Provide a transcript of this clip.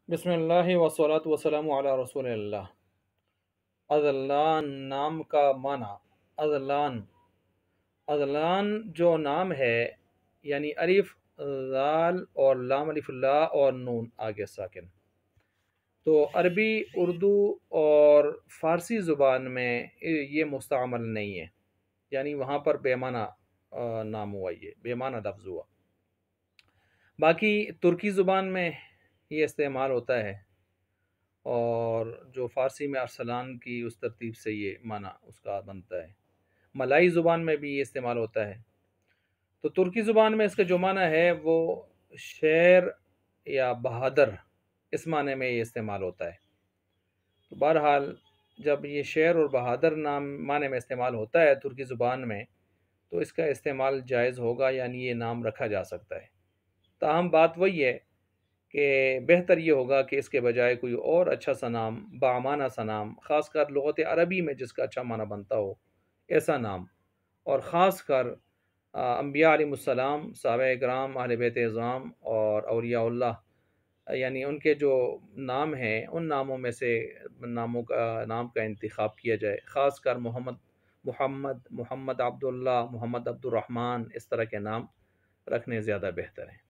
بسم اللہ وصلاۃ وسلام علی رسول اللہ۔ اذلان نام کا معنی، اذلان اذلان جو نام ہے یعنی الف ذال اور لام الف لا اور نون آگے ساکن، تو عربی، اردو اور فارسی زبان میں یہ مستعمل نہیں ہے، یعنی وہاں پر بے معنی نام ہوا، یہ بے معنی لفظ ہوا۔ باقی ترکی زبان میں یہ استعمال ہوتا ہے، اور جو فارسی میں ارسلان کی اس ترتیب سے یہ معنی اس کا بنتا ہے۔ ملائی زبان میں بھی یہ استعمال ہوتا ہے۔ تو ترکی زبان میں اس کا جو معنی ہے وہ شیر یا بہادر، اس معنی میں یہ استعمال ہوتا ہے۔ تو بہرحال جب یہ شیر اور بہادر نام معنی میں استعمال ہوتا ہے ترکی زبان میں، تو اس کا استعمال جائز ہوگا، یعنی یہ نام رکھا جا سکتا ہے۔ تاہم بات وہی ہے کہ بہتر یہ ہوگا کہ اس کے بجائے کوئی اور اچھا سا نام، بامعنی سا نام، خاص کر لغت عربی میں جس کا اچھا معنی بنتا ہو، ایسا نام، اور خاص کر انبیاء علیہ السلام، صحابہ اکرام، اہل بیت اعظام اور اولیاء اللہ، یعنی ان کے جو نام ہیں ان ناموں میں سے نام کا انتخاب کیا جائے، خاص کر محمد عبداللہ، محمد عبد الرحمن، اس طرح کے نام رکھنے زیادہ بہتر ہیں۔